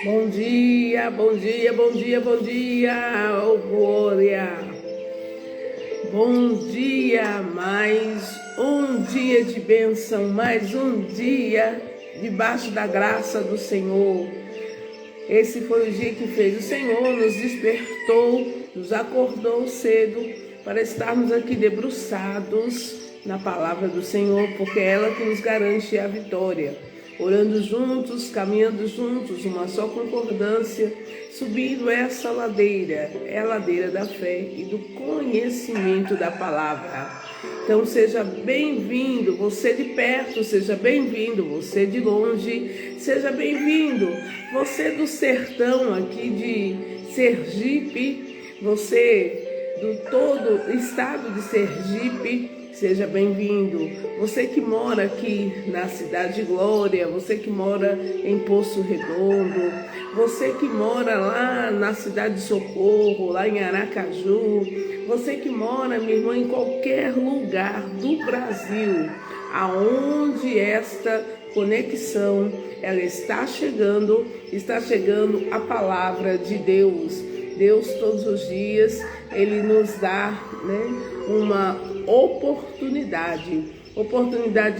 Bom dia, bom dia, bom dia, bom dia, oh glória. Bom dia, mais um dia de bênção, mais um dia debaixo da graça do Senhor. Esse foi o dia que fez o Senhor, nos despertou, nos acordou cedo para estarmos aqui debruçados na palavra do Senhor, porque é ela que nos garante a vitória. Orando juntos, caminhando juntos, uma só concordância, subindo essa ladeira, é a ladeira da fé e do conhecimento da palavra. Então seja bem-vindo, você de perto, seja bem-vindo, você de longe, seja bem-vindo, você do sertão aqui de Sergipe, você do todo o estado de Sergipe, seja bem-vindo. Você que mora aqui na Cidade de Glória, você que mora em Poço Redondo, você que mora lá na Cidade de Socorro, lá em Aracaju, você que mora, minha irmã, em qualquer lugar do Brasil, aonde esta conexão ela está chegando a palavra de Deus. Deus todos os dias, Ele nos dá, uma oportunidade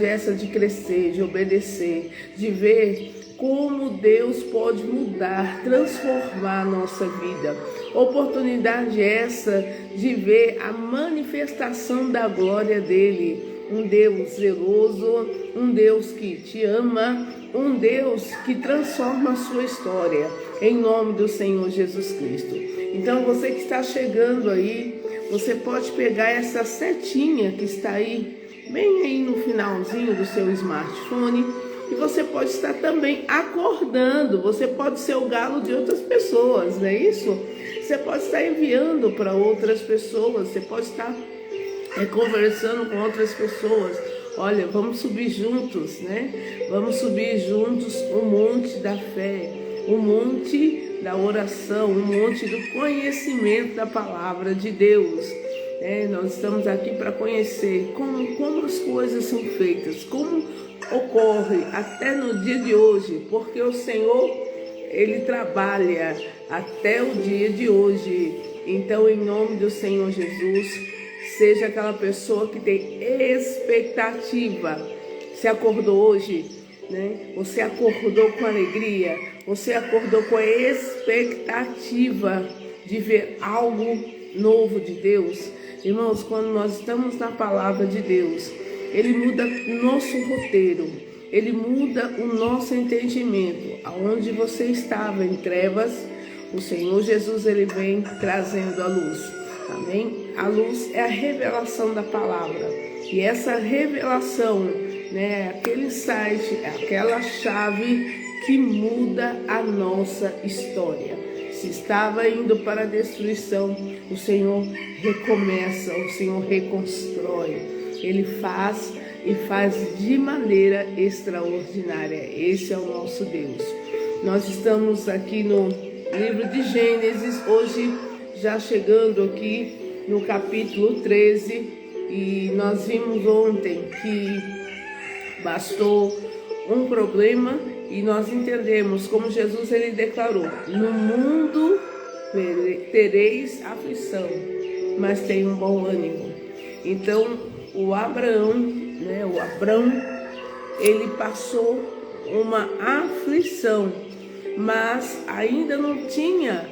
essa de crescer, de obedecer, de ver como Deus pode mudar, transformar a nossa vida. Oportunidade essa de ver a manifestação da glória dele. Um Deus zeloso, um Deus que te ama, um Deus que transforma a sua história, em nome do Senhor Jesus Cristo. Então você que está chegando aí, você pode pegar essa setinha que está aí, bem aí no finalzinho do seu smartphone, e você pode estar também acordando, você pode ser o galo de outras pessoas, não é isso? Você pode estar enviando para outras pessoas, você pode estar conversando com outras pessoas. Olha, vamos subir juntos, Vamos subir juntos o monte da fé, o monte da oração, o monte do conhecimento da palavra de Deus. Nós estamos aqui para conhecer como as coisas são feitas, como ocorre até no dia de hoje, porque o Senhor, Ele trabalha até o dia de hoje. Então, em nome do Senhor Jesus, seja aquela pessoa que tem expectativa. Você acordou hoje, Você acordou com alegria, você acordou com a expectativa de ver algo novo de Deus. Irmãos, quando nós estamos na palavra de Deus, Ele muda nosso roteiro, Ele muda o nosso entendimento. Aonde você estava em trevas, o Senhor Jesus, Ele vem trazendo a luz. Amém? A luz é a revelação da palavra. E essa revelação, aquele insight, aquela chave que muda a nossa história. Se estava indo para a destruição, o Senhor recomeça, o Senhor reconstrói. Ele faz e faz de maneira extraordinária. Esse é o nosso Deus. Nós estamos aqui no livro de Gênesis, hoje já chegando aqui no capítulo 13, e nós vimos ontem que bastou um problema e nós entendemos como Jesus ele declarou: no mundo tereis aflição, mas tenham um bom ânimo. Então o Abraão, ele passou uma aflição, mas ainda não tinha,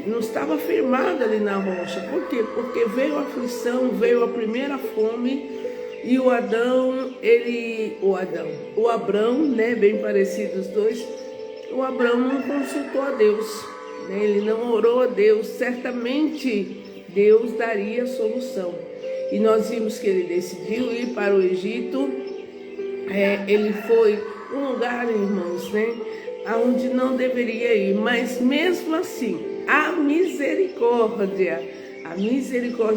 não estava firmado ali na rocha. Por quê? Porque veio a aflição, veio a primeira fome, e o Abrão, bem parecido os dois, o Abrão não consultou a Deus, ele não orou a Deus. Certamente Deus daria a solução. E nós vimos que ele decidiu ir para o Egito. Ele foi um lugar, irmãos, aonde não deveria ir, mas mesmo assim, a misericórdia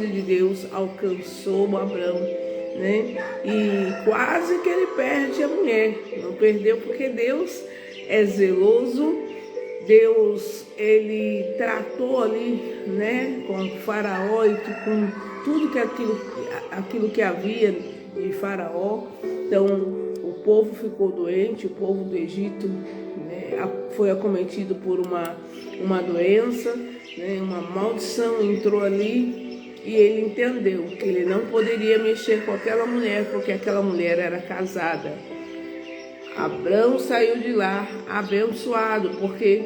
de Deus alcançou o Abrão, E quase que ele perde a mulher. Não perdeu, porque Deus é zeloso. Deus, ele tratou ali, com o Faraó e com tudo que aquilo que havia de Faraó. Então, o povo ficou doente, o povo do Egito, foi acometido por uma doença, né? Uma maldição entrou ali e ele entendeu que ele não poderia mexer com aquela mulher, porque aquela mulher era casada. Abrão saiu de lá abençoado, porque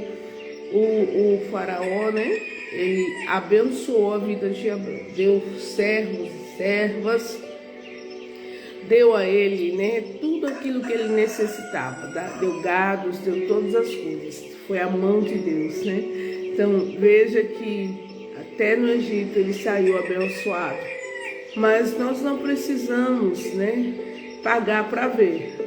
o faraó, né? Ele abençoou a vida de Abrão, deu servos e servas, deu a ele, né, tudo aquilo que ele necessitava, deu gados, deu todas as coisas. Foi a mão de Deus, né? Então veja que até no Egito ele saiu abençoado. Mas nós não precisamos, né, pagar para ver.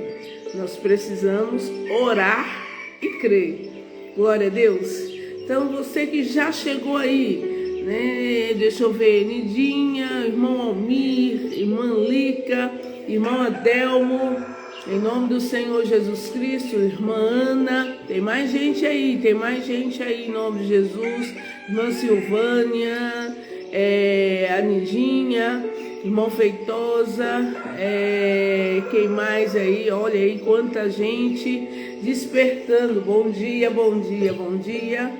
Nós precisamos orar e crer. Glória a Deus. Então você que já chegou aí, né? Deixa eu ver, Nidinha, irmão Almir, irmã Lica, irmão Adelmo, em nome do Senhor Jesus Cristo, irmã Ana, tem mais gente aí em nome de Jesus, irmã Silvânia, a Nidinha, irmão Feitosa, quem mais aí? Olha aí quanta gente despertando. Bom dia, bom dia, bom dia,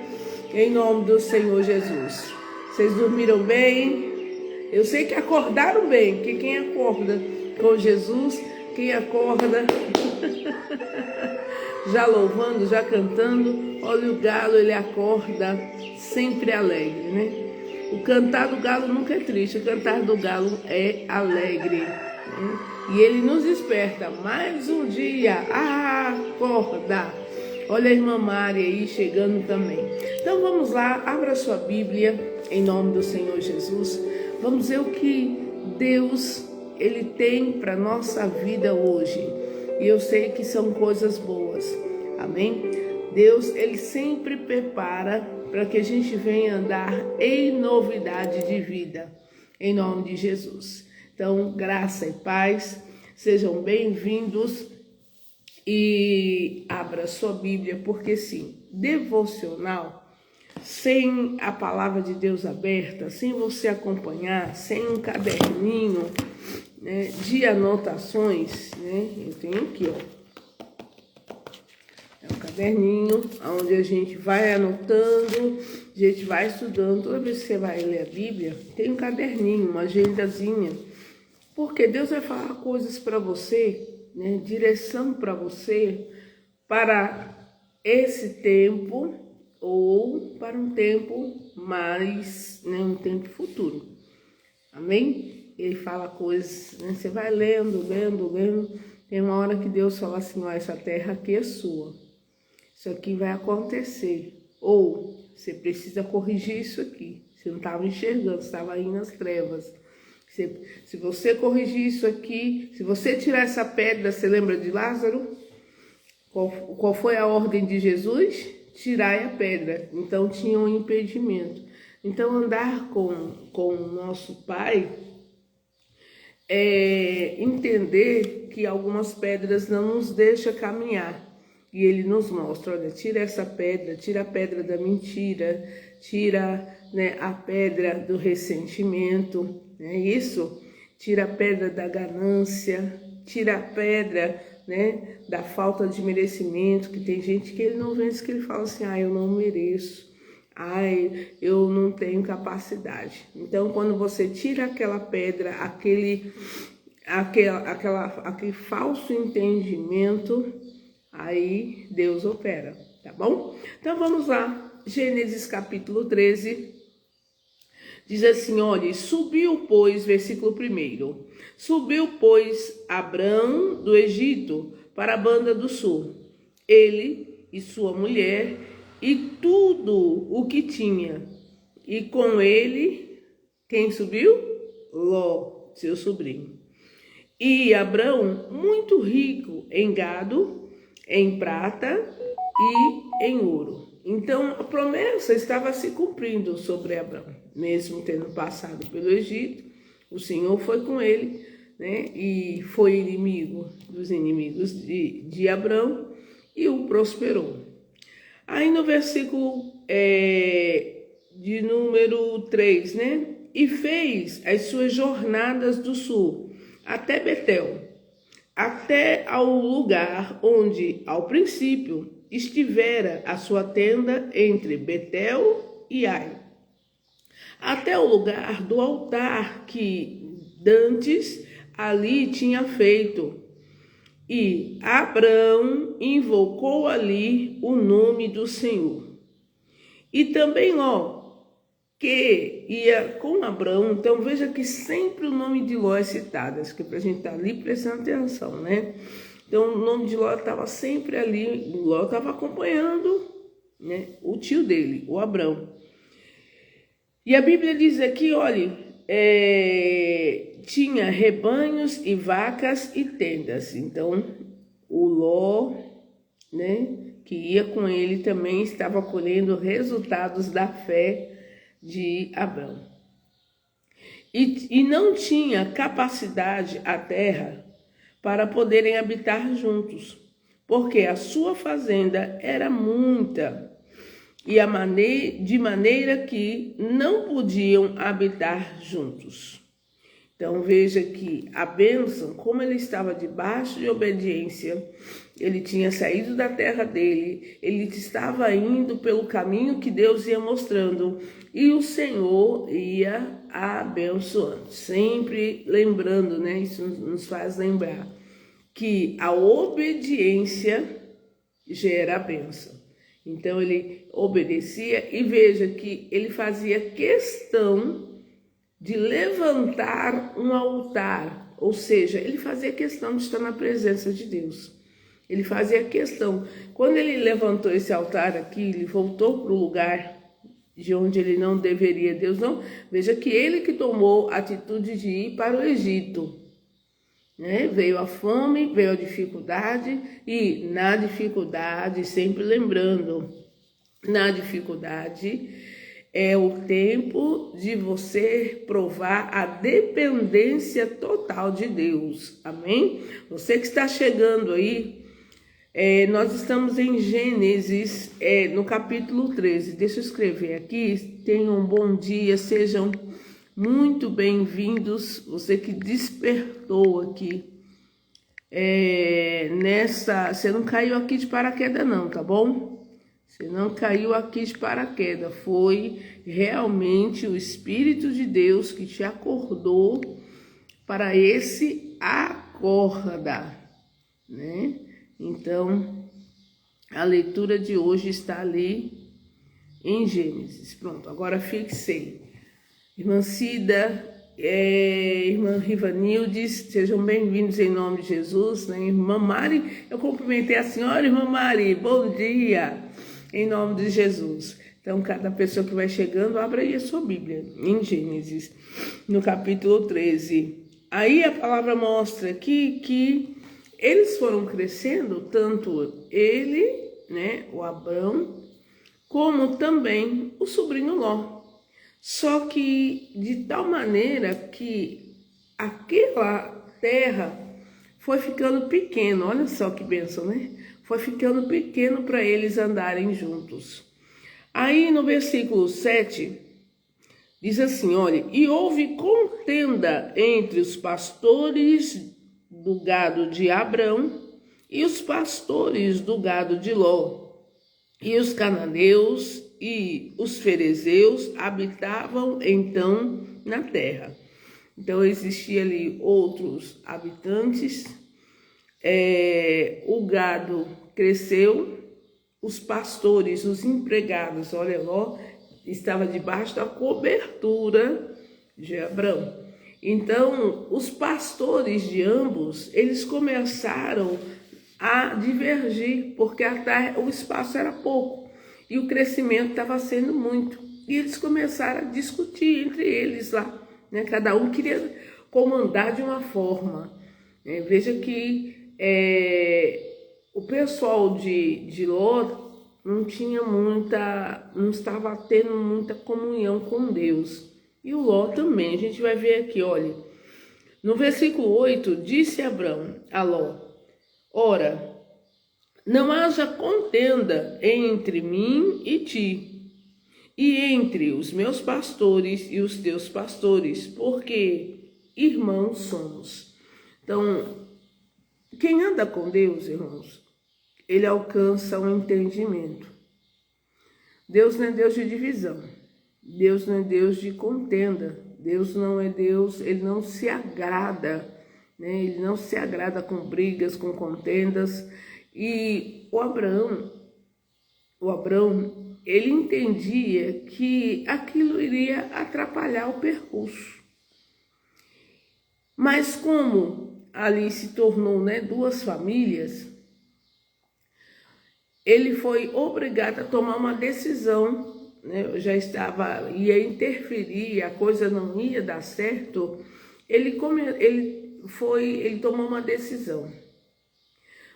em nome do Senhor Jesus. Vocês dormiram bem? Eu sei que acordaram bem, porque quem acorda com Jesus, quem acorda já louvando, já cantando, olha o galo, ele acorda sempre alegre, né? O cantar do galo nunca é triste, o cantar do galo é alegre, né? E ele nos desperta mais um dia, acorda. Olha a irmã Mari aí chegando também. Então vamos lá, abra sua Bíblia em nome do Senhor Jesus. Vamos ver o que Deus ele tem para nossa vida hoje. E eu sei que são coisas boas. Amém? Deus, ele sempre prepara para que a gente venha andar em novidade de vida. Em nome de Jesus. Então, graça e paz. Sejam bem-vindos. E abra sua Bíblia, porque sim, devocional, sem a palavra de Deus aberta, sem você acompanhar, sem um caderninho, né, de anotações, né? Eu tenho aqui, ó. É um caderninho onde a gente vai anotando, a gente vai estudando. Toda vez que você vai ler a Bíblia, tem um caderninho, uma agendazinha. Porque Deus vai falar coisas para você, né, direção para você, para esse tempo ou para um tempo mais, né, um tempo futuro. Amém? Ele fala coisas, né, você vai lendo. Tem uma hora que Deus fala assim, ó, essa terra aqui é sua. Isso aqui vai acontecer. Ou você precisa corrigir isso aqui. Você não estava enxergando, você estava aí nas trevas. Se você corrigir isso aqui, se você tirar essa pedra, você lembra de Lázaro? Qual foi a ordem de Jesus? Tirai a pedra. Então tinha um impedimento. Então andar com o nosso Pai é entender que algumas pedras não nos deixam caminhar. E Ele nos mostra, olha, tira essa pedra, tira a pedra da mentira, tira, né, a pedra do ressentimento, né, isso, tira a pedra da ganância, tira a pedra, né, da falta de merecimento, que tem gente que ele não vence, que ele fala assim, eu não mereço, eu não tenho capacidade. Então, quando você tira aquela pedra, aquele falso entendimento, aí Deus opera, tá bom? Então vamos lá, Gênesis capítulo 13, diz assim, olha, subiu pois, versículo 1, subiu pois Abrão do Egito para a banda do sul, ele e sua mulher e tudo o que tinha, e com ele, quem subiu? Ló, seu sobrinho. E Abrão muito rico em gado, em prata e em ouro. Então a promessa estava se cumprindo sobre Abrão, mesmo tendo passado pelo Egito, o Senhor foi com ele, né? E foi inimigo dos inimigos de Abrão e o prosperou. Aí no versículo de número 3, né? E fez as suas jornadas do sul até Betel, até ao lugar onde, ao princípio, estivera a sua tenda entre Betel e Ai, até o lugar do altar que dantes ali tinha feito. E Abrão invocou ali o nome do Senhor. E também Ló, que ia com Abrão. Então veja que sempre o nome de Ló é citado, acho que para a gente estar ali prestando atenção, né? Então o nome de Ló estava sempre ali, Ló estava acompanhando, né, o tio dele, o Abrão. E a Bíblia diz aqui, olha, tinha rebanhos e vacas e tendas. Então o Ló, né, que ia com ele, também estava colhendo resultados da fé de Abrão. E não tinha capacidade a terra para poderem habitar juntos, porque a sua fazenda era muita, e de maneira que não podiam habitar juntos. Então veja que a bênção, como ele estava debaixo de obediência, ele tinha saído da terra dele, ele estava indo pelo caminho que Deus ia mostrando, e o Senhor ia abençoando. Sempre lembrando, né? Isso nos faz lembrar que a obediência gera a bênção. Então ele obedecia, e veja que ele fazia questão de levantar um altar, ou seja, ele fazia questão de estar na presença de Deus. Ele fazia questão. Quando ele levantou esse altar aqui, ele voltou para o lugar de onde ele não deveria. Deus não. Veja que ele que tomou a atitude de ir para o Egito, né? Veio a fome, veio a dificuldade, e na dificuldade, sempre lembrando, na dificuldade é o tempo de você provar a dependência total de Deus. Amém? Você que está chegando aí, nós estamos em Gênesis, no capítulo 13. Deixa eu escrever aqui. Tenham um bom dia, sejam muito bem-vindos. Você que despertou aqui. Você não caiu aqui de paraquedas não, tá bom? Você não caiu aqui de paraquedas, foi realmente o Espírito de Deus que te acordou para esse acorda, né? Então, a leitura de hoje está ali em Gênesis. Pronto, agora fixei. Irmã Cida, irmã Rivanildes, sejam bem-vindos em nome de Jesus, né? Irmã Mari, eu cumprimentei a senhora, irmã Mari, bom dia, em nome de Jesus. Então, cada pessoa que vai chegando, abra aí a sua Bíblia, em Gênesis, no capítulo 13. Aí a palavra mostra aqui que eles foram crescendo, tanto ele, né, o Abrão, como também o sobrinho Ló. Só que de tal maneira que aquela terra foi ficando pequena. Olha só que bênção, né? Foi ficando pequeno para eles andarem juntos. Aí no versículo 7, diz assim, olha, e houve contenda entre os pastores do gado de Abrão e os pastores do gado de Ló. E os cananeus e os ferezeus habitavam então na terra. Então existia ali outros habitantes, o gado cresceu, os pastores, os empregados, olha lá, estava debaixo da cobertura de Abrão. Então os pastores de ambos, eles começaram a divergir, porque o espaço era pouco e o crescimento estava sendo muito. E eles começaram a discutir entre eles lá, né? Cada um queria comandar de uma forma. Veja que o pessoal de Ló não estava tendo muita comunhão com Deus. E o Ló também, a gente vai ver aqui, olha. No versículo 8, disse Abrão a Ló, ora, não haja contenda entre mim e ti, e entre os meus pastores e os teus pastores, porque irmãos somos. Então, quem anda com Deus, irmãos, ele alcança um entendimento. Deus não é Deus de divisão. Deus não é Deus de contenda. Deus não é Deus, ele não se agrada, né? Ele não se agrada com brigas, com contendas. E o Abraão, ele entendia que aquilo iria atrapalhar o percurso. Mas como ali se tornou, né, duas famílias, ele foi obrigado a tomar uma decisão, né? Ia interferir, a coisa não ia dar certo. Ele tomou uma decisão.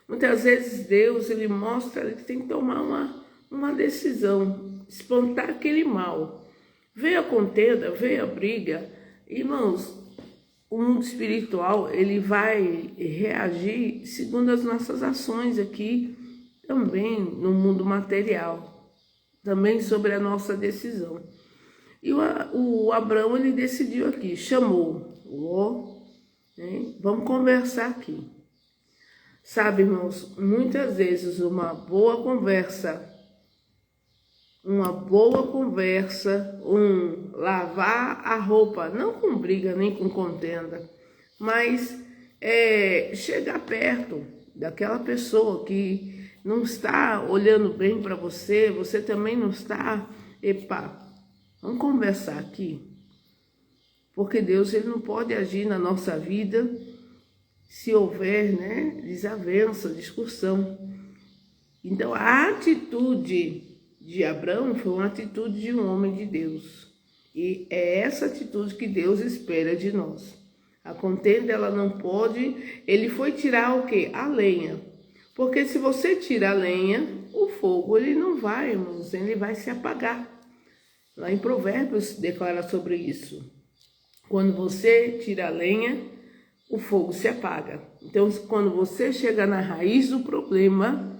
Muitas vezes Deus, ele mostra que tem que tomar uma decisão, espantar aquele mal. Veio a contenda, veio a briga. Irmãos, o mundo espiritual, ele vai reagir segundo as nossas ações aqui, também no mundo material, também sobre a nossa decisão. E o Abraão, ele decidiu aqui, chamou Ló, né? Vamos conversar aqui. Sabe, irmãos, muitas vezes uma boa conversa, lavar a roupa, não com briga nem com contenda, mas chegar perto daquela pessoa que não está olhando bem para você, você também não está, vamos conversar aqui, porque Deus, ele não pode agir na nossa vida se houver, né, desavença, discussão. Então, a atitude de Abraão foi uma atitude de um homem de Deus. E é essa atitude que Deus espera de nós. A contenda, ela não pode... Ele foi tirar o quê? A lenha. Porque se você tira a lenha, o fogo, ele não vai, irmãos, ele vai se apagar. Lá em Provérbios declara sobre isso. Quando você tira a lenha, o fogo se apaga. Então, quando você chega na raiz do problema,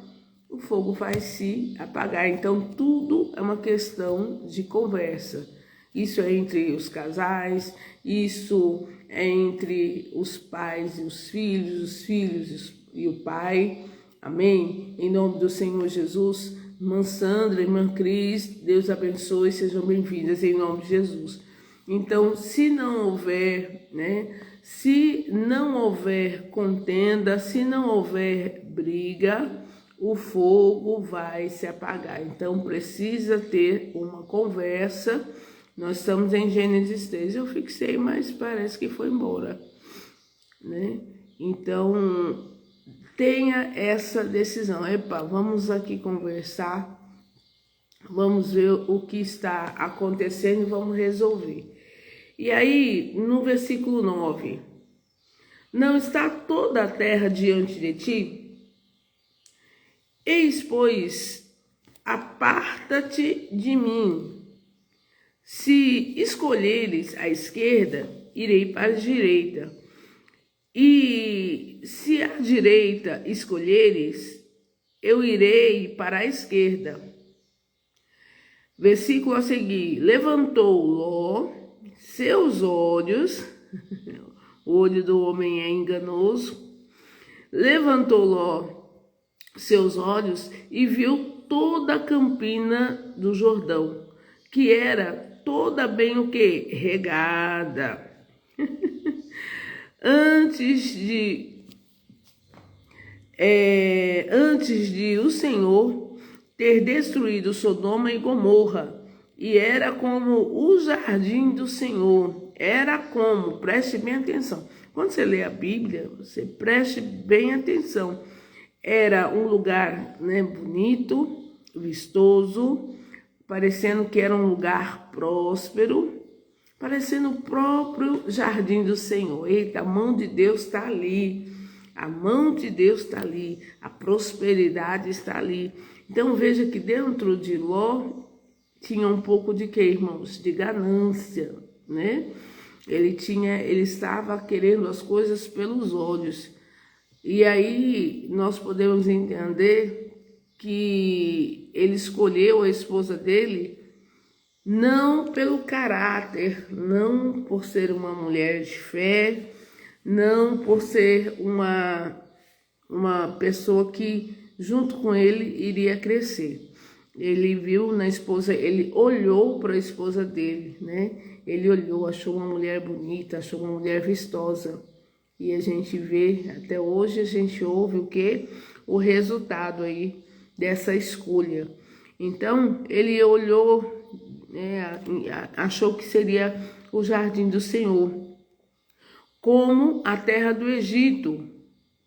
o fogo vai se apagar. Então, tudo é uma questão de conversa. Isso é entre os casais, isso é entre os pais e os filhos e o pai. Amém? Em nome do Senhor Jesus, irmã Sandra, irmã Cris, Deus abençoe, sejam bem-vindas em nome de Jesus. Então, se não houver, né? Se não houver contenda, se não houver briga, o fogo vai se apagar. Então, precisa ter uma conversa. Nós estamos em Gênesis 3. Eu fixei, mas parece que foi embora, né? Então, tenha essa decisão. Vamos aqui conversar. Vamos ver o que está acontecendo e vamos resolver. E aí, no versículo 9, não está toda a terra diante de ti? Eis, pois, aparta-te de mim. Se escolheres a esquerda, irei para a direita. E se a direita escolheres, eu irei para a esquerda. Versículo a seguir. Levantou Ló seus olhos, o olho do homem é enganoso. Levantou Ló seus olhos e viu toda a campina do Jordão, que era toda bem o quê? Regada. Antes de o Senhor ter destruído Sodoma e Gomorra, e era como o jardim do Senhor. Era como, preste bem atenção. Quando você lê a Bíblia, você preste bem atenção. Era um lugar, né, bonito, vistoso, parecendo que era um lugar próspero, parecendo o próprio jardim do Senhor. Eita, a mão de Deus está ali. A mão de Deus está ali. A prosperidade está ali. Então veja que dentro de Ló tinha um pouco de quê, irmãos? De ganância, né? Ele estava querendo as coisas pelos olhos. E aí nós podemos entender que ele escolheu a esposa dele não pelo caráter, não por ser uma mulher de fé, não por ser uma pessoa que junto com ele iria crescer. Ele viu na esposa, ele olhou para a esposa dele, né? Ele olhou, achou uma mulher bonita, achou uma mulher vistosa. E a gente vê, até hoje a gente ouve o quê? O resultado aí dessa escolha. Então, ele olhou, achou que seria o jardim do Senhor, como a terra do Egito,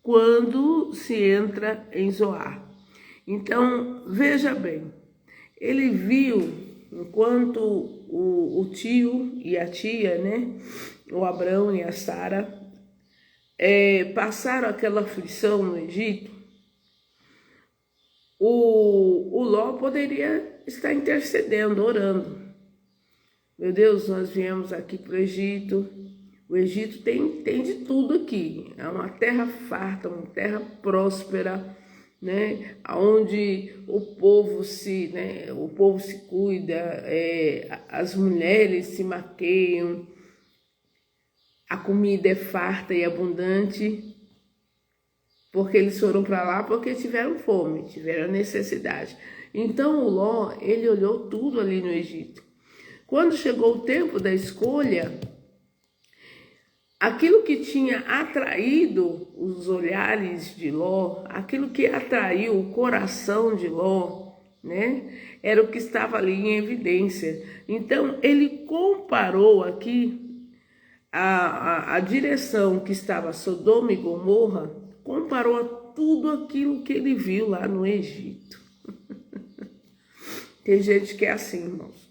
quando se entra em Zoar. Então, veja bem, ele viu, enquanto o tio e a tia, né, o Abrão e a Sara, passaram aquela aflição no Egito, o Ló poderia estar intercedendo, orando. Meu Deus, nós viemos aqui para o Egito tem de tudo aqui, é uma terra farta, uma terra próspera, né? Onde o povo se cuida, as mulheres se maqueiam, a comida é farta e abundante, porque eles foram para lá porque tiveram fome, tiveram necessidade. Então o Ló, ele olhou tudo ali no Egito. Quando chegou o tempo da escolha, aquilo que tinha atraído os olhares de Ló, aquilo que atraiu o coração de Ló, né, era o que estava ali em evidência. Então, ele comparou aqui a direção que estava Sodoma e Gomorra, comparou a tudo aquilo que ele viu lá no Egito. Tem gente que é assim, irmãos.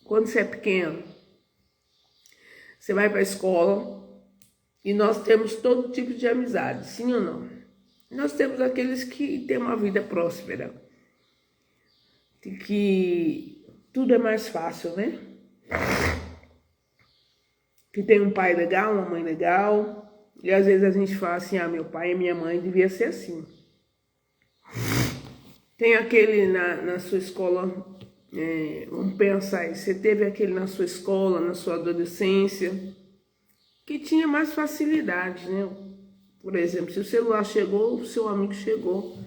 Quando você é pequeno, você vai para a escola e nós temos todo tipo de amizade, sim ou não? Nós temos aqueles que têm uma vida próspera, que tudo é mais fácil, né? Que tem um pai legal, uma mãe legal, e às vezes a gente fala assim, meu pai e minha mãe devia ser assim. Tem aquele na sua escola, vamos pensar aí, você teve aquele na sua escola, na sua adolescência, que tinha mais facilidade, né? Por exemplo, se o celular chegou, o seu amigo chegou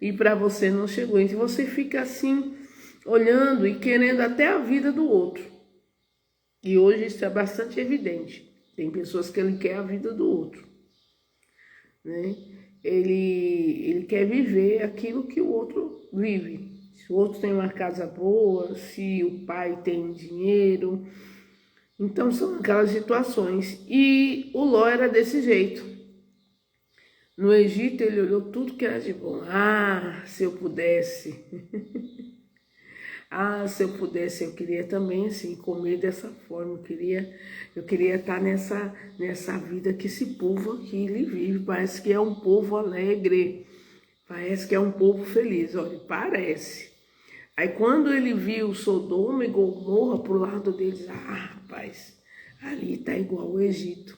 e para você não chegou. Então você fica assim, olhando e querendo até a vida do outro. E hoje isso é bastante evidente. Tem pessoas que ele quer a vida do outro, né? Ele quer viver aquilo que o outro vive. Se o outro tem uma casa boa, se o pai tem dinheiro. Então são aquelas situações. E o Ló era desse jeito. No Egito ele olhou tudo que era de bom. Se eu pudesse. Se eu pudesse, eu queria também assim, comer dessa forma. Eu queria estar nessa vida que esse povo aqui ele vive. Parece que é um povo alegre. Parece que é um povo feliz. Olha, parece. Aí quando ele viu Sodoma e Gomorra pro lado deles, rapaz, ali tá igual o Egito.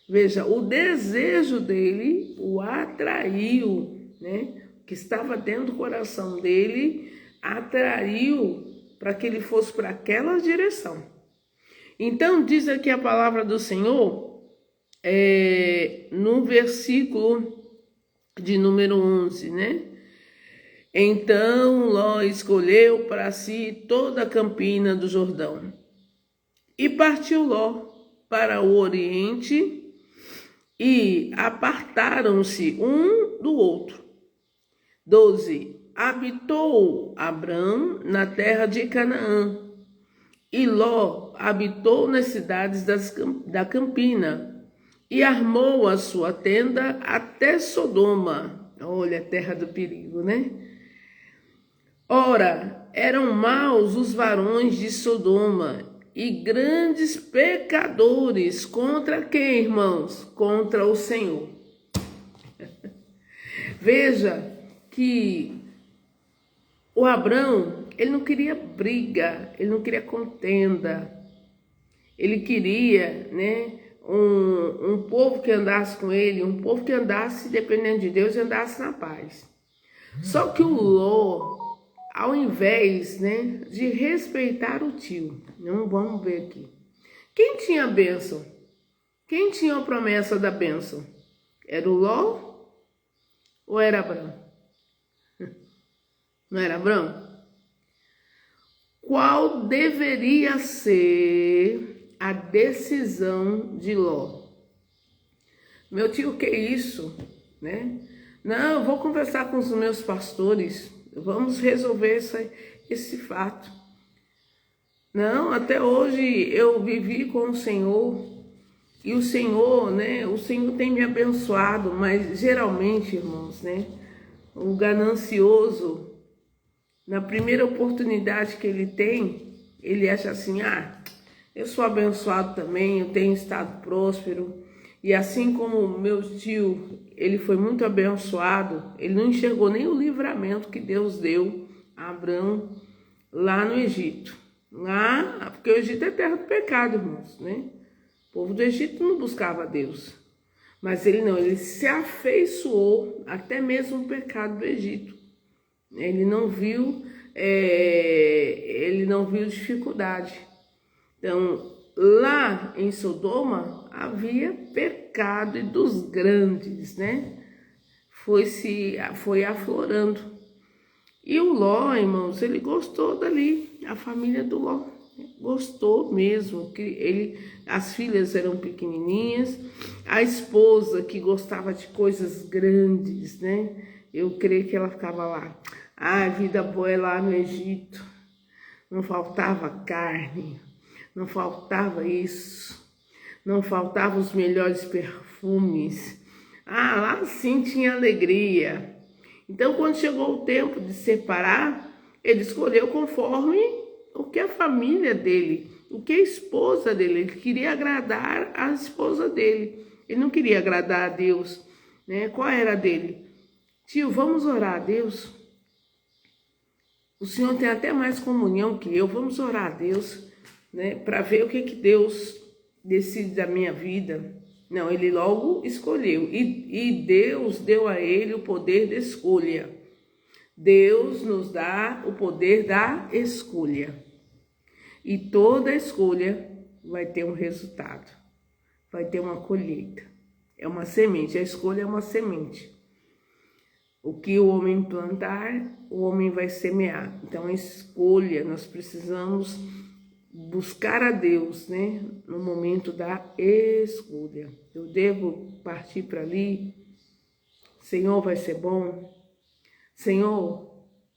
Veja, o desejo dele o atraiu, né? O que estava dentro do coração dele atraiu para que ele fosse para aquela direção. Então diz aqui a palavra do Senhor, no versículo de número 11, né? Então Ló escolheu para si toda a campina do Jordão. E partiu Ló para o oriente e apartaram-se um do outro. 12. Habitou Abrão na terra de Canaã. E Ló habitou nas cidades da campina e armou a sua tenda até Sodoma. Olha a terra do perigo, né? Ora, eram maus os varões de Sodoma e grandes pecadores. Contra quem, irmãos? Contra o Senhor. Veja que o Abrão, ele não queria briga, ele não queria contenda. Ele queria, né, um povo que andasse com ele, um povo que andasse dependendo de Deus e andasse na paz. Só que o Ló, ao invés, né, de respeitar o tio, vamos ver aqui. Quem tinha a bênção? Quem tinha a promessa da bênção? Era o Ló Ou era Abrão? Não era Abrão? Qual deveria ser a decisão de Ló? Meu tio, que é isso, né? Não, eu vou conversar com os meus pastores, vamos resolver esse fato. Não, até hoje eu vivi com o Senhor e o Senhor, né? O Senhor tem me abençoado, mas geralmente, irmãos, né? O ganancioso, na primeira oportunidade que ele tem, ele acha assim, eu sou abençoado também, eu tenho estado próspero. E assim como meu tio, ele foi muito abençoado, ele não enxergou nem o livramento que Deus deu a Abrão lá no Egito. Lá, porque o Egito é terra do pecado, irmãos, né? O povo do Egito não buscava Deus. Mas ele não, ele se afeiçoou até mesmo o pecado do Egito. Ele não viu dificuldade. Então, lá em Sodoma havia pecado e dos grandes, né? Foi aflorando. E o Ló, irmãos, ele gostou dali, a família do Ló. Gostou mesmo, que as filhas eram pequenininhas, a esposa que gostava de coisas grandes, né? Eu creio que ela ficava lá. A vida boa é lá no Egito, não faltava carne, não faltava isso, não faltavam os melhores perfumes. Lá sim tinha alegria. Então, quando chegou o tempo de separar, ele escolheu conforme o que a família dele, o que a esposa dele, ele queria agradar a esposa dele. Ele não queria agradar a Deus, né? Qual era a dele? Tio, vamos orar a Deus? O Senhor tem até mais comunhão que eu, vamos orar a Deus, né? Para ver o que Deus decide da minha vida. Não, ele logo escolheu. E Deus deu a ele o poder de escolha. Deus nos dá o poder da escolha. E toda escolha vai ter um resultado. Vai ter uma colheita. É uma semente. A escolha é uma semente. O que o homem plantar, o homem vai semear. Então, a escolha, nós precisamos buscar a Deus, né? No momento da escolha. Eu devo partir para ali? Senhor, vai ser bom? Senhor,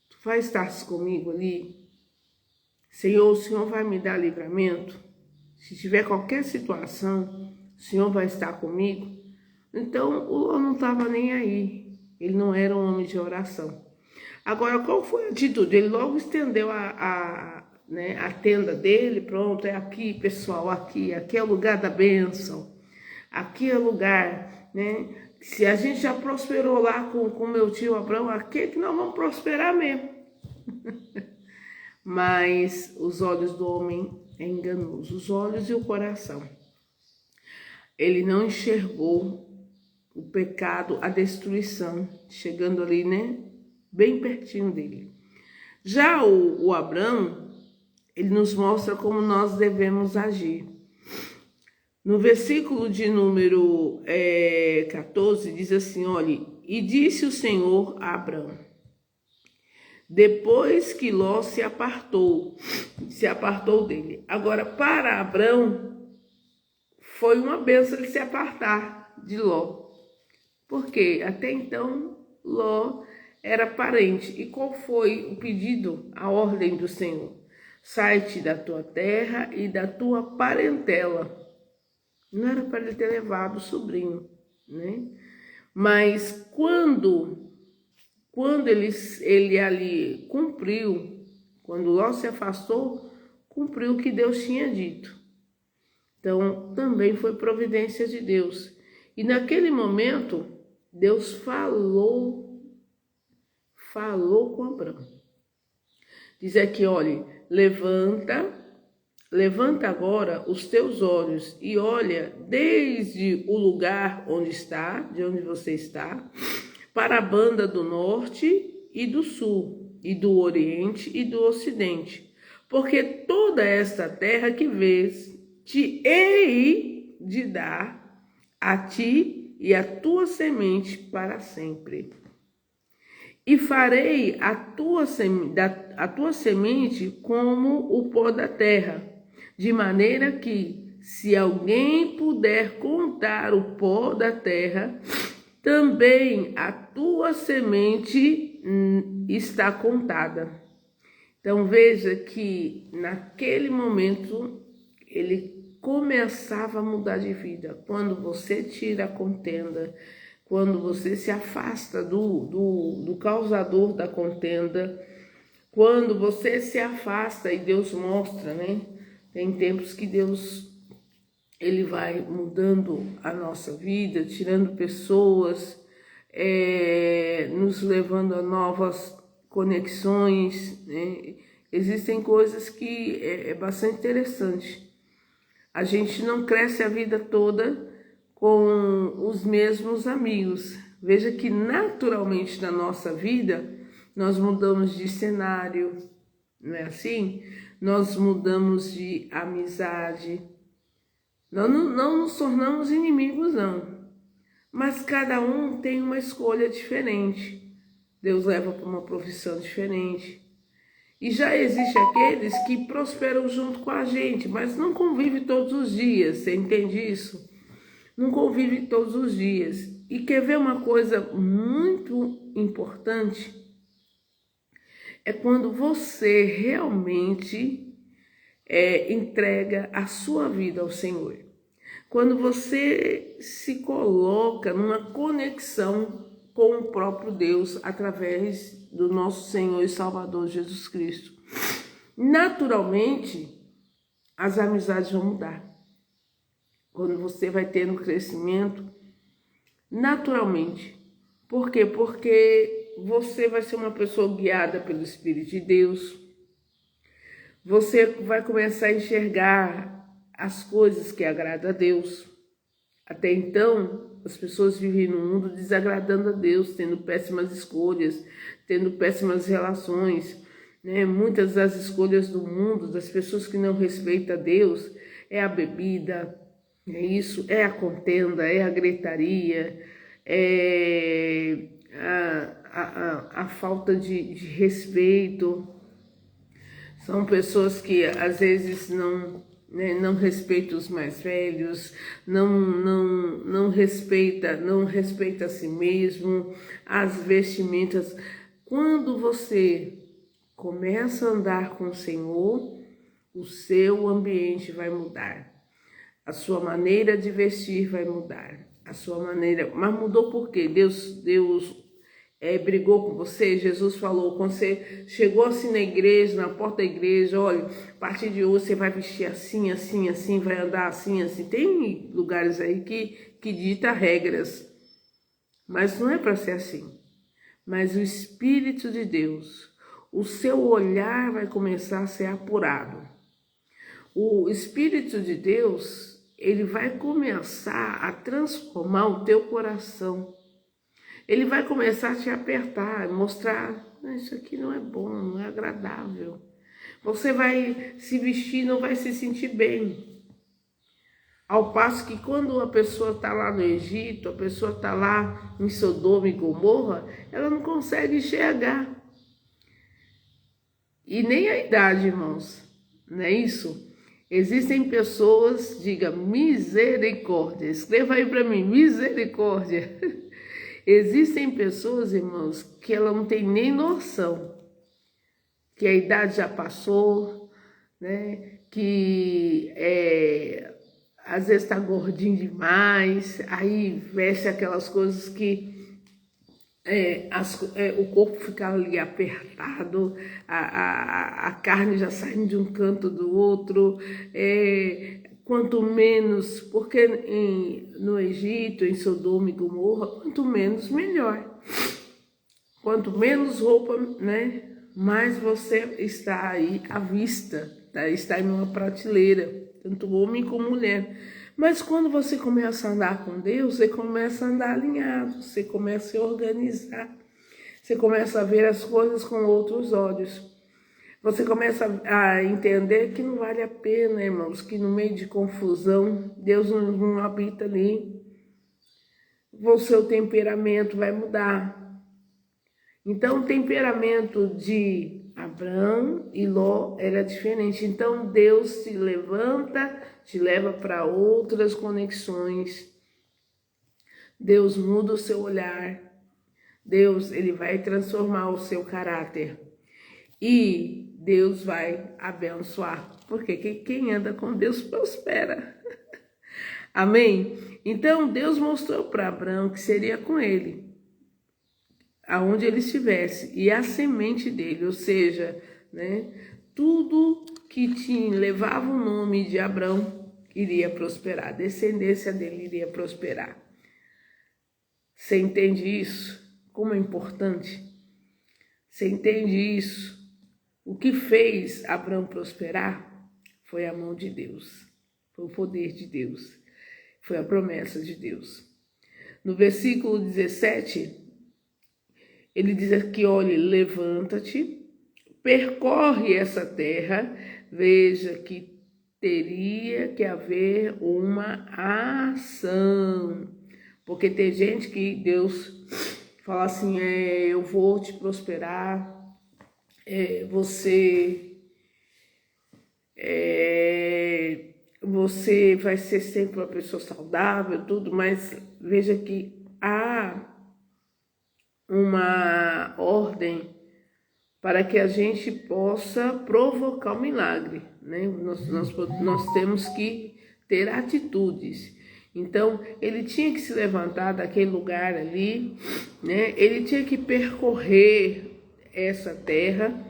tu vai estar comigo ali? Senhor, o Senhor vai me dar livramento? Se tiver qualquer situação, o Senhor vai estar comigo? Então, o Ló não estava nem aí. Ele não era um homem de oração. Agora, qual foi a atitude? Ele logo estendeu a tenda dele. Pronto, é aqui, pessoal, aqui é o lugar da bênção. Aqui é o lugar, né? Se a gente já prosperou lá com meu tio Abrão, aqui é que nós vamos prosperar mesmo. Mas os olhos do homem é enganoso, os olhos e o coração. Ele não enxergou o pecado, a destruição, chegando ali, né? Bem pertinho dele. Já o Abrão, ele nos mostra como nós devemos agir. No versículo de número 14, diz assim, olha, e disse o Senhor a Abrão, depois que Ló se apartou dele. Agora, para Abrão, foi uma bênção ele se apartar de Ló. Porque até então, Ló era parente. E qual foi o pedido, a ordem do Senhor? Sai-te da tua terra e da tua parentela. Não era para ele ter levado o sobrinho, né? Mas quando ele ali cumpriu, quando Ló se afastou, cumpriu o que Deus tinha dito. Então, também foi providência de Deus. E naquele momento, Deus falou com Abrão. Diz aqui, olha, levanta agora os teus olhos e olha desde o lugar de onde você está, para a banda do norte e do sul, e do oriente e do ocidente. Porque toda esta terra que vês, te hei de dar a ti e a tua semente para sempre. e farei a tua semente como o pó da terra, de maneira que, se alguém puder contar o pó da terra, também a tua semente está contada. Então veja que naquele momento ele começava a mudar de vida. Quando você tira a contenda, quando você se afasta do causador da contenda, quando você se afasta e Deus mostra, né? Tem tempos que Deus ele vai mudando a nossa vida, tirando pessoas, nos levando a novas conexões, né? Existem coisas que é bastante interessante. A gente não cresce a vida toda com os mesmos amigos. Veja que naturalmente na nossa vida nós mudamos de cenário, não é assim? Nós mudamos de amizade. Nós não nos tornamos inimigos, não. Mas cada um tem uma escolha diferente. Deus leva para uma profissão diferente. E já existe aqueles que prosperam junto com a gente, mas não convivem todos os dias. Você entende isso? Não convive todos os dias. E quer ver uma coisa muito importante? É quando você realmente entrega a sua vida ao Senhor. Quando você se coloca numa conexão com o próprio Deus através do nosso Senhor e Salvador Jesus Cristo. Naturalmente, as amizades vão mudar. Quando você vai tendo crescimento, naturalmente. Por quê? Porque você vai ser uma pessoa guiada pelo Espírito de Deus. Você vai começar a enxergar as coisas que agradam a Deus. Até então, as pessoas vivem no mundo desagradando a Deus, tendo péssimas escolhas, tendo péssimas relações, né? Muitas das escolhas do mundo, das pessoas que não respeitam a Deus, é a bebida, é isso, é a contenda, é a gritaria, é a falta de respeito. São pessoas que às vezes não respeita os mais velhos, não respeita a si mesmo, as vestimentas. Quando você começa a andar com o Senhor, o seu ambiente vai mudar, a sua maneira de vestir vai mudar, a sua maneira. Mas mudou por quê? Deus brigou com você. Jesus falou, quando você chegou assim na igreja, na porta da igreja, olha, a partir de hoje você vai vestir assim, assim, assim, vai andar assim, assim. Tem lugares aí que dita regras, mas não é para ser assim. Mas o Espírito de Deus, o seu olhar vai começar a ser apurado. O Espírito de Deus, ele vai começar a transformar o teu coração. Ele vai começar a te apertar, mostrar, isso aqui não é bom, não é agradável. Você vai se vestir, não vai se sentir bem. Ao passo que quando a pessoa está lá no Egito, a pessoa está lá em Sodoma e Gomorra, ela não consegue enxergar. E nem a idade, irmãos, não é isso? Existem pessoas, diga misericórdia, escreva aí para mim, misericórdia. Existem pessoas, irmãos, que ela não tem nem noção que a idade já passou, né? Que às vezes está gordinho demais, aí veste aquelas coisas que o corpo fica ali apertado, a carne já saindo de um canto do outro. Quanto menos, porque no Egito, em Sodoma e Gomorra, quanto menos, melhor. Quanto menos roupa, né, mais você está aí à vista, tá? Está em uma prateleira, tanto homem como mulher. Mas quando você começa a andar com Deus, você começa a andar alinhado, você começa a se organizar, você começa a ver as coisas com outros olhos. Você começa a entender que não vale a pena, irmãos, que no meio de confusão, Deus não habita ali. O seu temperamento vai mudar. Então, o temperamento de Abrão e Ló era diferente. Então, Deus te levanta, te leva para outras conexões. Deus muda o seu olhar. Deus, ele vai transformar o seu caráter. E Deus vai abençoar. Porque quem anda com Deus prospera. Amém? Então, Deus mostrou para Abraão que seria com ele, aonde ele estivesse, e a semente dele, ou seja, né, tudo que levava o nome de Abrão iria prosperar, a descendência dele iria prosperar. Você entende isso? Como é importante? Você entende isso? O que fez Abrão prosperar foi a mão de Deus, foi o poder de Deus. Foi a promessa de Deus. No versículo 17, ele diz aqui, olhe, levanta-te, percorre essa terra, veja que teria que haver uma ação. Porque tem gente que Deus fala assim, eu vou te prosperar, você vai ser sempre uma pessoa saudável, tudo, mas veja que há uma ordem para que a gente possa provocar o milagre, né? Nós temos que ter atitudes. Então, ele tinha que se levantar daquele lugar ali, né? Ele tinha que percorrer essa terra,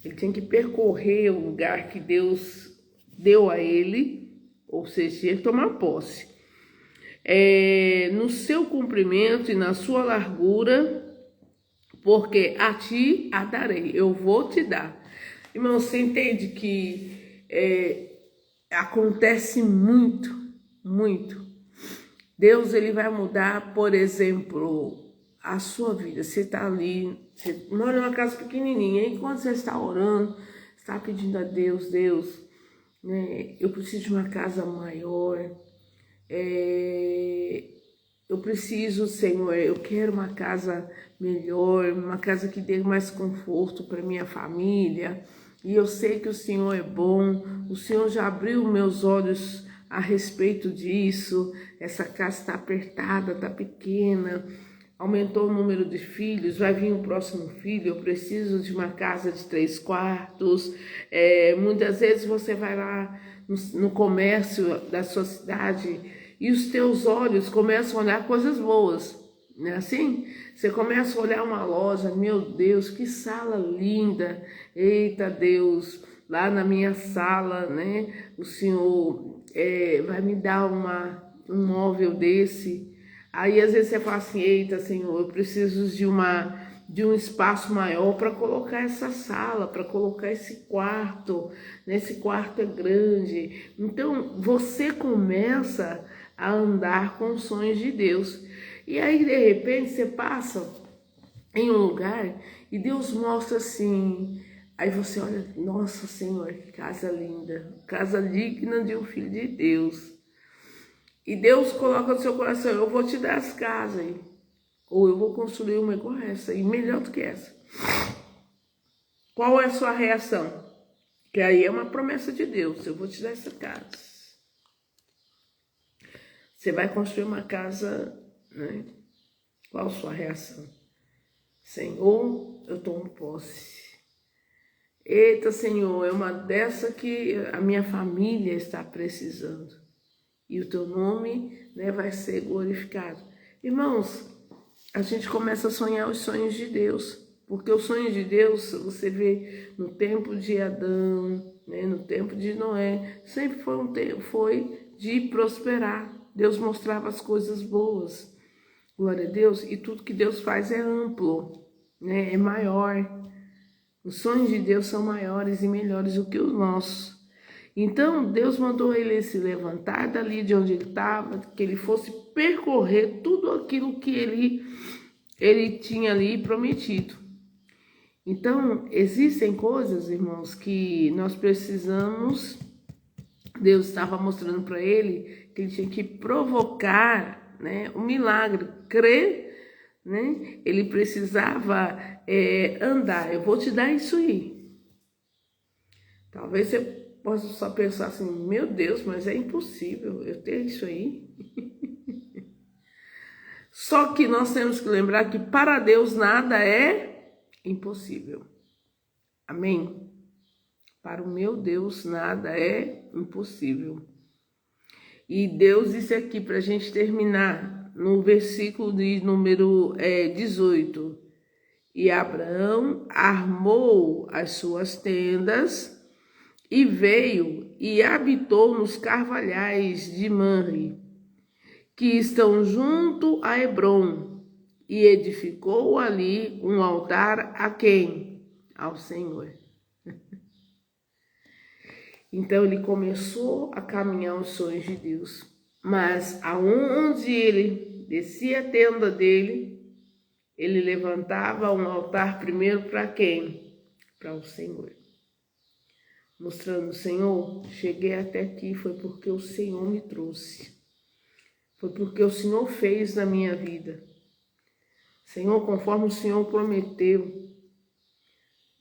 ele tinha que percorrer o lugar que Deus deu a ele, ou seja, tinha que tomar posse. No seu comprimento e na sua largura, porque a ti a darei, eu vou te dar. Irmão, você entende que acontece muito, muito. Deus, ele vai mudar, por exemplo, a sua vida. Você está ali, você mora numa casa pequenininha, e quando você está orando, está pedindo a Deus, né, eu preciso de uma casa maior, eu preciso, Senhor, eu quero uma casa melhor, uma casa que dê mais conforto para minha família, e eu sei que o Senhor é bom, o Senhor já abriu meus olhos a respeito disso, essa casa está apertada, está pequena, aumentou o número de filhos, vai vir o próximo filho, eu preciso de uma casa de 3 quartos, muitas vezes você vai lá no comércio da sua cidade e os teus olhos começam a olhar coisas boas, não é assim? Você começa a olhar uma loja, meu Deus, que sala linda, eita Deus, lá na minha sala, né, o Senhor vai me dar um móvel desse. Aí às vezes você fala assim, eita Senhor, eu preciso de um espaço maior para colocar essa sala, para colocar esse quarto, né? Esse quarto é grande. Então você começa a andar com os sonhos de Deus. E aí de repente você passa em um lugar e Deus mostra assim, aí você olha, nossa Senhor, que casa linda, casa digna de um filho de Deus. E Deus coloca no seu coração, eu vou te dar as casas aí, ou eu vou construir uma igual essa, e melhor do que essa. Qual é a sua reação? Que aí é uma promessa de Deus, eu vou te dar essa casa. Você vai construir uma casa, né? Qual a sua reação? Senhor, eu tomo posse. Eita, Senhor, é uma dessa que a minha família está precisando. E o teu nome, né, vai ser glorificado. Irmãos, a gente começa a sonhar os sonhos de Deus. Porque os sonhos de Deus, você vê no tempo de Adão, né, no tempo de Noé, sempre foi de prosperar. Deus mostrava as coisas boas. Glória a Deus. E tudo que Deus faz é amplo, né, é maior. Os sonhos de Deus são maiores e melhores do que os nossos. Então, Deus mandou ele se levantar dali de onde ele estava, que ele fosse percorrer tudo aquilo que ele tinha ali prometido. Então, existem coisas, irmãos, que nós precisamos. Deus estava mostrando para ele que ele tinha que provocar, né, um milagre, crer né? Ele precisava andar. Eu vou te dar isso aí. Talvez você possa só pensar assim, meu Deus, mas é impossível eu ter isso aí. Só que nós temos que lembrar que para Deus nada é impossível. Amém? Para o meu Deus nada é impossível. E Deus disse aqui para a gente terminar no versículo de número 18. E Abraão armou as suas tendas e veio e habitou nos carvalhais de Manre, que estão junto a Hebrom, e edificou ali um altar a quem? Ao Senhor. Então ele começou a caminhar os sonhos de Deus, mas aonde ele descia a tenda dele, ele levantava um altar primeiro para quem? Para o Senhor. Mostrando, Senhor, cheguei até aqui foi porque o Senhor me trouxe. Foi porque o Senhor fez na minha vida. Senhor, conforme o Senhor prometeu.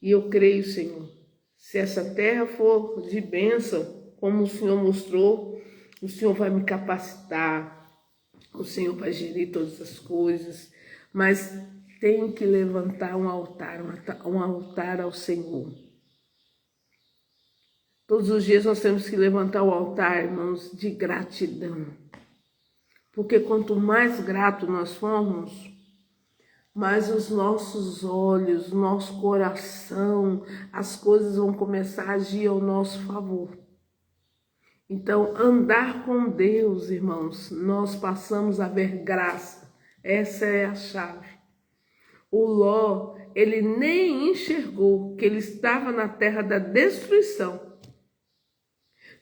E eu creio, Senhor, se essa terra for de bênção, como o Senhor mostrou, o Senhor vai me capacitar, o Senhor vai gerir todas as coisas, mas tem que levantar um altar ao Senhor. Todos os dias nós temos que levantar o altar, irmãos, de gratidão. Porque quanto mais grato nós formos, mais os nossos olhos, nosso coração, as coisas vão começar a agir ao nosso favor. Então, andar com Deus, irmãos, nós passamos a ver graça. Essa é a chave. O Ló, ele nem enxergou que ele estava na terra da destruição.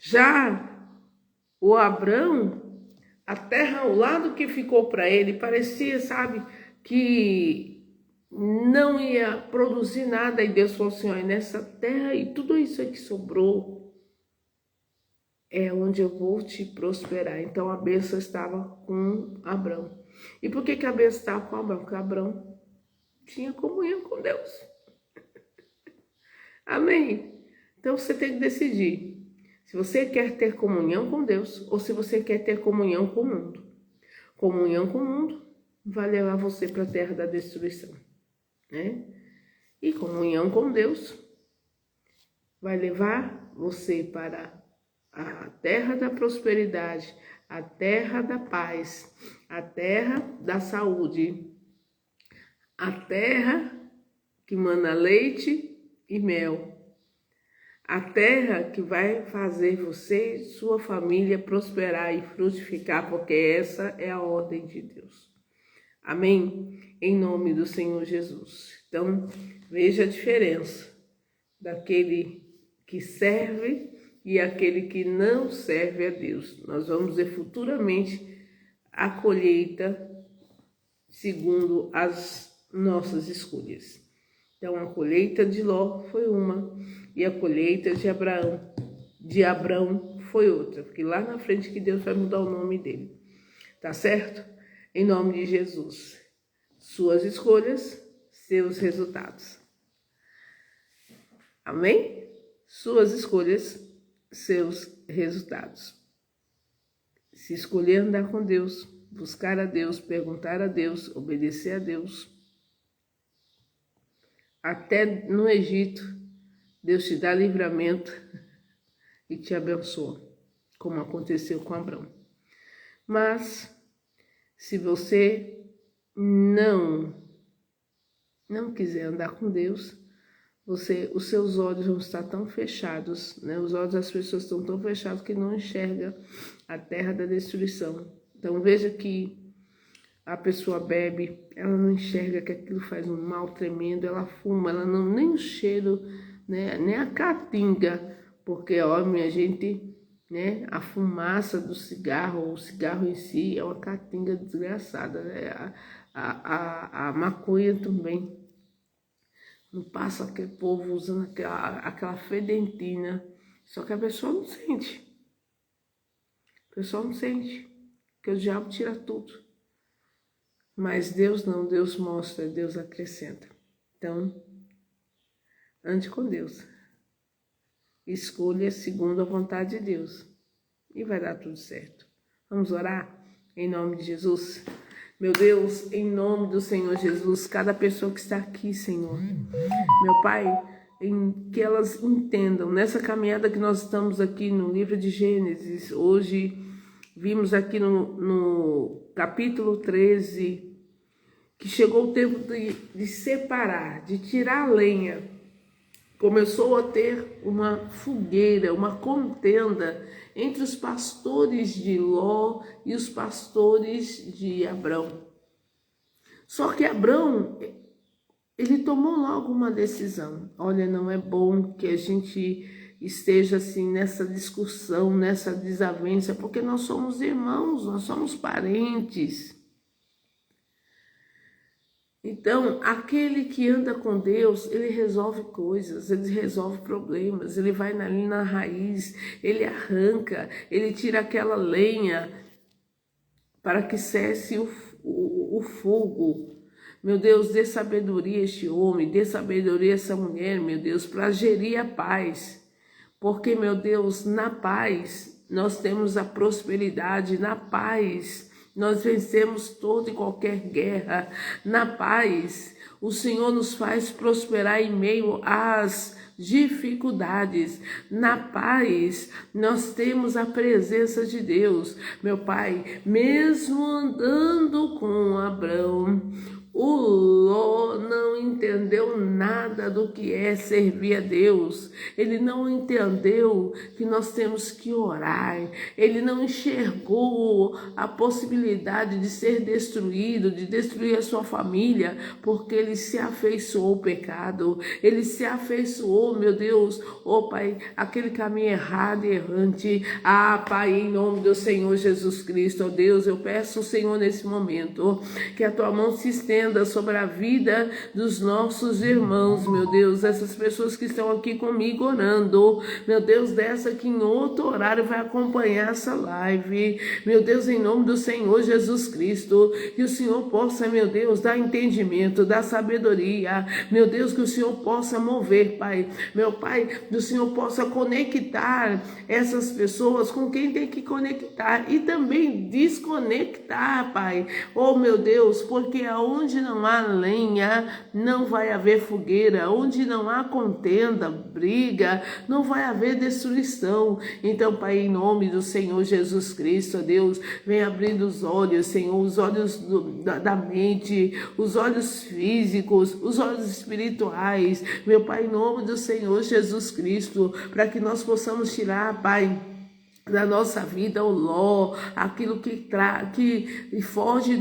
Já o Abrão, a terra ao lado que ficou para ele, parecia, sabe, que não ia produzir nada. E Deus falou assim, olha, nessa terra e tudo isso aí que sobrou, é onde eu vou te prosperar. Então a bênção estava com Abrão. E por que a bênção estava com Abrão? Porque Abrão tinha comunhão com Deus. Amém? Então você tem que decidir se você quer ter comunhão com Deus ou se você quer ter comunhão com o mundo. Comunhão com o mundo vai levar você para a terra da destruição, né? E comunhão com Deus vai levar você para a terra da prosperidade, a terra da paz, a terra da saúde, a terra que mana leite e mel. A terra que vai fazer você e sua família prosperar e frutificar, porque essa é a ordem de Deus. Amém? Em nome do Senhor Jesus. Então, veja a diferença daquele que serve e aquele que não serve a Deus. Nós vamos ver futuramente a colheita segundo as nossas escolhas. Então, a colheita de Ló foi uma e a colheita de Abrão foi outra, porque lá na frente que Deus vai mudar o nome dele. Tá certo? Em nome de Jesus. Suas escolhas, seus resultados. Amém? Suas escolhas, seus resultados. Se escolher andar com Deus, buscar a Deus, perguntar a Deus, obedecer a Deus, até no Egito, Deus te dá livramento e te abençoa, como aconteceu com Abrão. Mas, se você não quiser andar com Deus, os seus olhos vão estar tão fechados, né? Os olhos das pessoas estão tão fechados que não enxerga a terra da destruição. Então, veja que a pessoa bebe, ela não enxerga que aquilo faz um mal tremendo, ela fuma, ela não nem o cheiro, né, nem a caatinga, porque, ó, minha gente, né, a fumaça do cigarro, ou o cigarro em si, é uma caatinga desgraçada, né? A maconha também. Não passa aquele povo usando aquela fedentina, só que a pessoa não sente. A pessoa não sente, porque o diabo tira tudo. Mas Deus não, Deus mostra, Deus acrescenta. Então, ande com Deus. Escolha segundo a vontade de Deus. E vai dar tudo certo. Vamos orar? Em nome de Jesus. Meu Deus, em nome do Senhor Jesus, cada pessoa que está aqui, Senhor. Meu Pai, que elas entendam, nessa caminhada que nós estamos aqui no livro de Gênesis, hoje vimos aqui no capítulo 13, que chegou o tempo de separar, de tirar a lenha. Começou a ter uma fogueira, uma contenda entre os pastores de Ló e os pastores de Abrão. Só que Abrão, ele tomou logo uma decisão. Olha, não é bom que a gente esteja assim nessa discussão, nessa desavença, porque nós somos irmãos, nós somos parentes. Então, aquele que anda com Deus, ele resolve coisas, ele resolve problemas, ele vai ali na raiz, ele arranca, ele tira aquela lenha para que cesse o fogo. Meu Deus, dê sabedoria a este homem, dê sabedoria a essa mulher, meu Deus, para gerir a paz. Porque, meu Deus, na paz nós temos a prosperidade, na paz nós vencemos toda e qualquer guerra. Na paz, o Senhor nos faz prosperar em meio às dificuldades. Na paz, nós temos a presença de Deus. Meu Pai, mesmo andando com Abrão, o Ló não entendeu nada do que é servir a Deus. Ele não entendeu que nós temos que orar. Ele não enxergou a possibilidade de ser destruído, de destruir a sua família, porque ele se afeiçoou ao pecado. Ele se afeiçoou, meu Deus, Pai, aquele caminho errado e errante. Pai, em nome do Senhor Jesus Cristo, Deus, eu peço ao Senhor nesse momento que a tua mão se estenda sobre a vida dos nossos irmãos, meu Deus, essas pessoas que estão aqui comigo orando, meu Deus, dessa que em outro horário vai acompanhar essa live, meu Deus, em nome do Senhor Jesus Cristo, que o Senhor possa, meu Deus, dar entendimento, dar sabedoria, meu Deus, que o Senhor possa mover, Pai, meu Pai, que o Senhor possa conectar essas pessoas com quem tem que conectar e também desconectar, Pai, meu Deus, porque aonde não há lenha, não vai haver fogueira. Onde não há contenda, briga, não vai haver destruição. Então, Pai, em nome do Senhor Jesus Cristo, Deus, vem abrindo os olhos, Senhor, os olhos da mente, os olhos físicos, os olhos espirituais. Meu Pai, em nome do Senhor Jesus Cristo, para que nós possamos tirar, Pai, da nossa vida, o Ló, aquilo que foge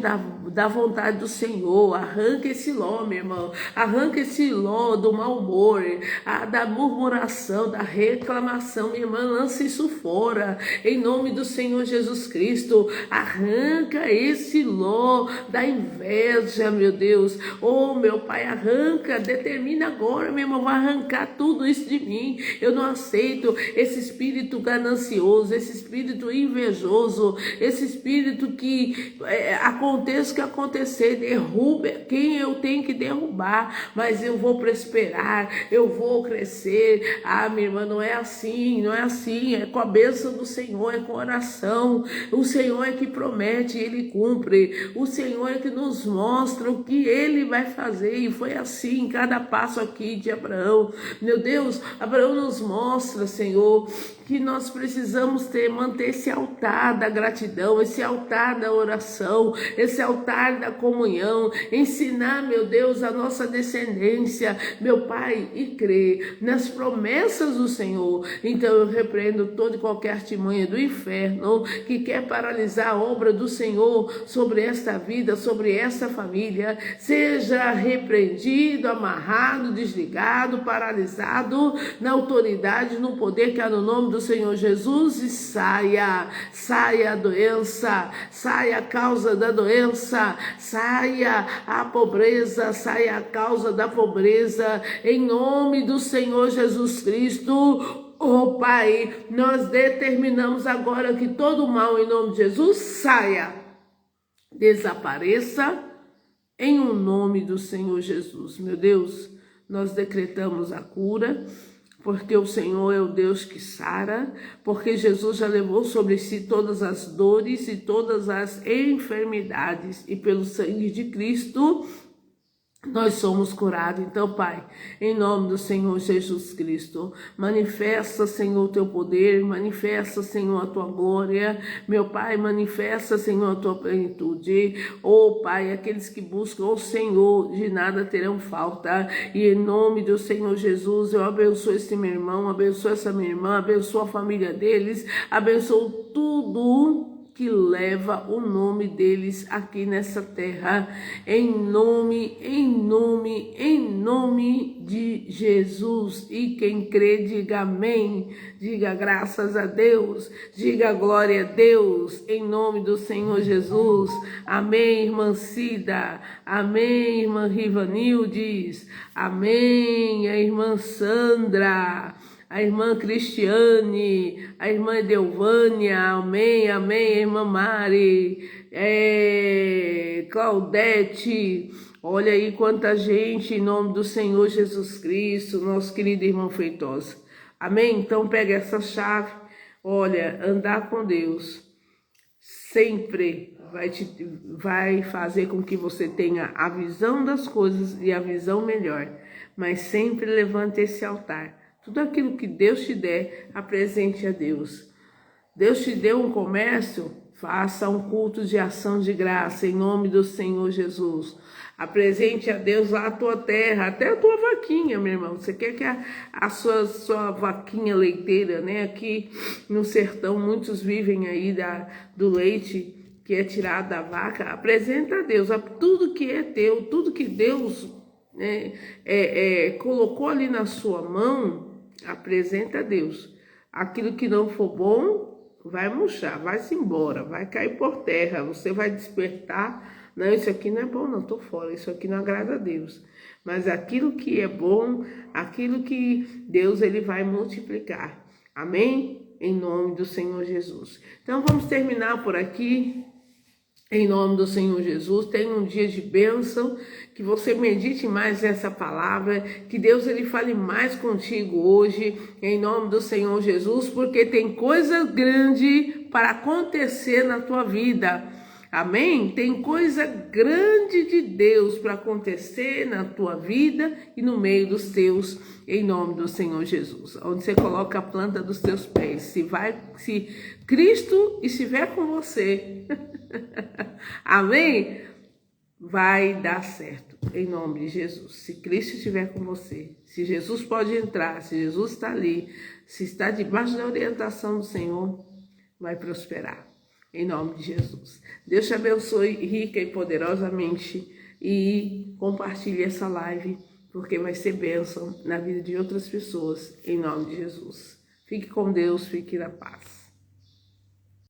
da vontade do Senhor. Arranca esse Ló, meu irmão, arranca esse Ló do mau humor, da murmuração, da reclamação, minha irmã, lança isso fora, em nome do Senhor Jesus Cristo. Arranca esse Ló da inveja, meu Deus, meu Pai, arranca, determina agora, meu irmão, vai arrancar tudo isso de mim. Eu não aceito esse espírito ganancioso, esse espírito invejoso, esse espírito que aconteça o que acontecer, derruba quem eu tenho que derrubar, mas eu vou prosperar, eu vou crescer. Minha irmã, não é assim, não é assim, é com a bênção do Senhor, é com oração. O Senhor é que promete, Ele cumpre, o Senhor é que nos mostra o que Ele vai fazer, e foi assim em cada passo aqui de Abraão. Meu Deus, Abraão nos mostra, Senhor, que nós precisamos manter esse altar da gratidão, esse altar da oração, esse altar da comunhão, ensinar, meu Deus, a nossa descendência, meu Pai, e crer nas promessas do Senhor. Então eu repreendo toda e qualquer artimanha do inferno que quer paralisar a obra do Senhor sobre esta vida, sobre esta família. Seja repreendido, amarrado, desligado, paralisado na autoridade, no poder que há no nome do Senhor Jesus, e saia a doença, saia a causa da doença, saia a pobreza, saia a causa da pobreza, em nome do Senhor Jesus Cristo. Pai, nós determinamos agora que todo mal, em nome de Jesus, saia, desapareça, em o nome do Senhor Jesus. Meu Deus, nós decretamos a cura, porque o Senhor é o Deus que sara, porque Jesus já levou sobre si todas as dores e todas as enfermidades, e pelo sangue de Cristo nós somos curados. Então, Pai, em nome do Senhor Jesus Cristo, manifesta, Senhor, o teu poder, manifesta, Senhor, a tua glória. Meu Pai, manifesta, Senhor, a tua plenitude. Oh, Pai, aqueles que buscam o Senhor, de nada terão falta. E em nome do Senhor Jesus, eu abençoo esse meu irmão, abençoo essa minha irmã, abençoo a família deles, abençoo tudo que leva o nome deles aqui nessa terra, em nome de Jesus. E quem crê, diga amém, diga graças a Deus, diga glória a Deus, em nome do Senhor Jesus. Amém, irmã Cida, amém, irmã Rivanildes, amém, a irmã Sandra, a irmã Cristiane, a irmã Edelvânia, amém, amém, a irmã Mari, Claudete, olha aí quanta gente, em nome do Senhor Jesus Cristo, nosso querido irmão Feitosa, amém? Então pega essa chave, olha, andar com Deus sempre vai fazer com que você tenha a visão das coisas e a visão melhor, mas sempre levante esse altar. Tudo aquilo que Deus te der, apresente a Deus. Deus te deu um comércio, faça um culto de ação de graça, em nome do Senhor Jesus. Apresente a Deus lá a tua terra, até a tua vaquinha, meu irmão. Você quer que a sua vaquinha leiteira, né? Aqui no sertão, muitos vivem aí do leite que é tirado da vaca. Apresenta a Deus tudo que é teu, tudo que Deus colocou ali na sua mão. Apresenta a Deus. Aquilo que não for bom, vai murchar, vai-se embora, vai cair por terra. Você vai despertar. Não, isso aqui não é bom, não, tô fora. Isso aqui não agrada a Deus. Mas aquilo que é bom, aquilo que Deus ele vai multiplicar. Amém? Em nome do Senhor Jesus. Então vamos terminar por aqui. Em nome do Senhor Jesus, tenha um dia de bênção, que você medite mais essa palavra, que Deus ele fale mais contigo hoje, em nome do Senhor Jesus, porque tem coisa grande para acontecer na tua vida. Amém? Tem coisa grande de Deus para acontecer na tua vida e no meio dos teus, em nome do Senhor Jesus. Onde você coloca a planta dos teus pés. Se Cristo estiver com você, amém? Vai dar certo, em nome de Jesus. Se Cristo estiver com você, se Jesus pode entrar, se Jesus está ali, se está debaixo da orientação do Senhor, vai prosperar. Em nome de Jesus. Deus te abençoe rica e poderosamente e compartilhe essa live, porque vai ser bênção na vida de outras pessoas, em nome de Jesus. Fique com Deus, fique na paz.